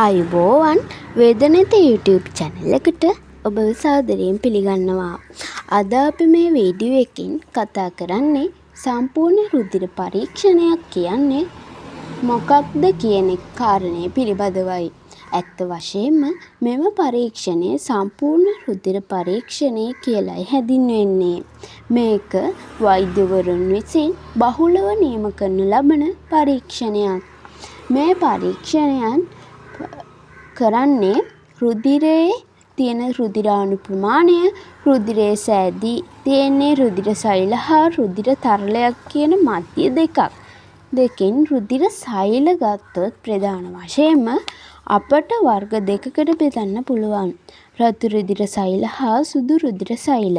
ආයුබෝවන් වේදනෙත YouTube channel එකට ඔබව සාදරයෙන් පිළිගන්නවා. අද අපි මේ වීඩියෝ එකකින් කතා කරන්නේ සම්පූර්ණ රුධිර පරීක්ෂණයක් කියන්නේ මොකක්ද කියන කාරණය පිළිබඳවයි. ඇත්ත වශයෙන්ම මෙම පරීක්ෂණය සම්පූර්ණ රුධිර පරීක්ෂණය කියලායි හැඳින්වෙන්නේ. මේක වෛද්‍යවරුන් විසින් බහුලව නියම කරනු ලබන පරීක්ෂණයක්. මේ පරීක්ෂණයන් කරන්නේ රුධිරයේ තියෙන රුධිරාණු ප්‍රමාණය, රුධිරයේ සෑදී තියෙන්නේ රුධිර සෛල හා රුධිර තරලයක් කියන මධ්‍ය දෙකෙන් රුධිර සෛල ගත්තොත් ප්‍රධාන වශයෙන්ම අපට වර්ග දෙකකට බෙදන්න පුළුවන්. රතු රුධිර සෛල හා සුදු රුධිර සෛල.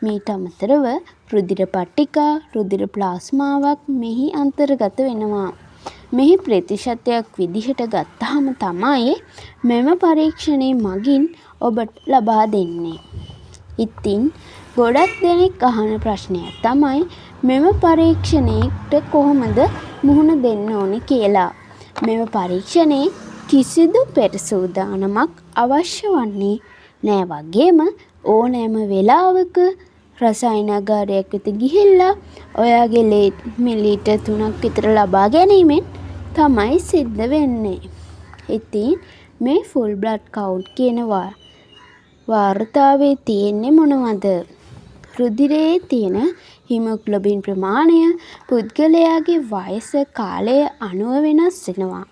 මීට අමතරව රුධිර පට්ටිකා, රුධිර ප්ලාස්මාවක් මෙහි අන්තර්ගත වෙනවා. මෙහි ප්‍රතිශතයක් විදිහට ගත්තාම තමයි මෙම පරීක්ෂණය මගින් ඔබට ලබා දෙන්නේ. ඉතින් ගොඩක් දෙනෙක් අහන ප්‍රශ්නයක් තමයි මෙම පරීක්ෂණයට කොහොමද මුහුණ දෙන්න ඕනේ කියලා. මෙම පරීක්ෂණයේ කිසිදු පෙරසූදානමක් අවශ්‍ය වන්නේ නෑ. වගේම ඕනෑම වෙලාවක රසායනාගාරයක් වෙත ගිහිල්ලා ඔයාගේ ලේ මිලිලීටර් 3ක් විතර ලබා ගැනීමෙන් තමයි සිද්ධ වෙන්නේ. ඉතින් මේ ෆුල් බ්ලඩ් කවුන්ට් කියන වාර්තාවේ තියෙන්නේ මොනවද? රුධිරයේ තියෙන හිමොග්ලොබින් ප්‍රමාණය පුද්ගලයාගේ වයස කාලය අනුව වෙනස් වෙනවා.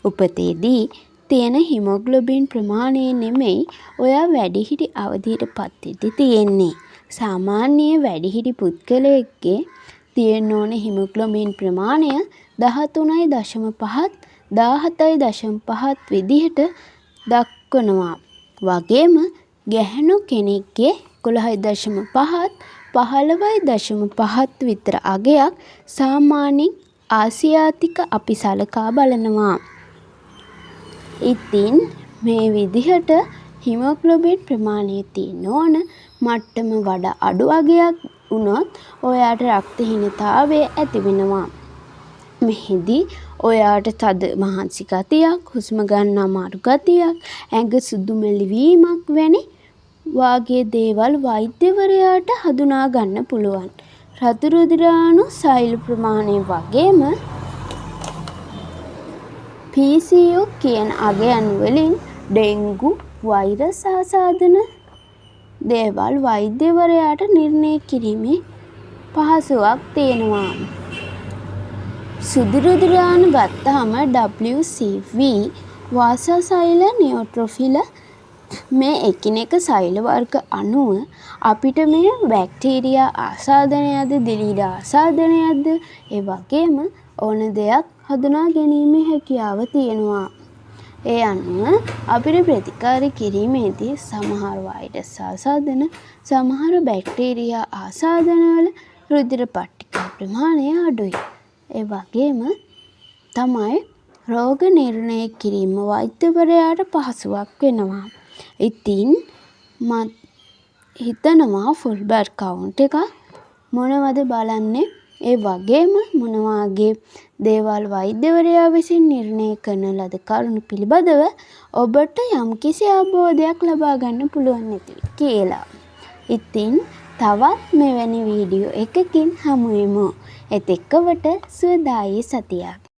උපතේදී තියෙන හිමොග්ලොබින් ප්‍රමාණය නෙමෙයි ඔයා වැඩිහිටි අවධියට පත් වෙද්දී තියෙන්නේ. සාමාන්‍ය වැඩිහිටි පුද්ගලයෙක්ගේ තියෙන්න ඕන හිමොග්ලොබින් ප්‍රමාණය 13.5 17.5 විදිහට දක්වනවා. වගේම ගැහැණු කෙනෙක්ගේ 11.5 15.5 විතර අගයක් සාමාන්‍යයෙන් ආසියාතික අපි සලකා බලනවා. ඉතින් මේ විදිහට හිමොග්ලොබින් ප්‍රමාණය තියෙන්න ඕන මට්ටම වඩා අඩු අගයක් වුණොත් ඔයාට රක්තහීනතාවය ඇති වෙනවා. මෙහිදී ඔයාට තද මහන්සි ගතියක්, හුස්ම ගන්න අමාරු ගතියක්, ඇඟ සුදු මෙලිවීමක් වැනි වාගේ දේවල් වෛද්‍යවරයාට හඳුනා ගන්න පුළුවන්. රතු රුධිරාණු සෛල ප්‍රමාණය වගේම PCO කියන අගයන් වලින් ඩෙන්ගු වෛරස් ආසාදන දේවල් වෛද්‍යවරයාට නිර්ණය කිරීමේ පහසුවක් තියෙනවා. සුදු රුධිරාණු ගත්තාම WCV වාසා සෛල, නියුට්‍රොෆිල මේ එකිනෙක සෛල වර්ග අනුව අපිට මේ බැක්ටීරියා ආසාදනයක්ද දිලීර ආසාදනයක්ද ඒ වගේම ඕන දෙයක් හඳුනා ගැනීමේ හැකියාව තියෙනවා. ඒ අනුව අපිට ප්‍රතිකාර කිරීමේදී සමහර වෛරස් ආසාදන, සමහර බැක්ටීරියා ආසාදනවල රුධිර පට්ටිකා ප්‍රමාණය අඩුයි. ඒ වගේම තමයි රෝග නිර්ණය කිරීම වෛද්‍යවරයාට පහසුවක් වෙනවා. ඉතින් මම හිතනවා ෆුල් බ්ලඩ් කවුන්ට් එක මොනවද බලන්නේ, ඒ වගේම මොනවාගේ දේවල් වෛද්‍යවරයා විසින් නිර්ණය කරන ලද කරුණු පිළිබඳව ඔබට යම්කිසි අවබෝධයක් ලබා ගන්න පුළුවන් නැති කියලා. ඉතින් තවත් මෙවැනි වීඩියෝ එකකින් හමු වෙමු. එතෙක්වට සුවදායී සතියක්.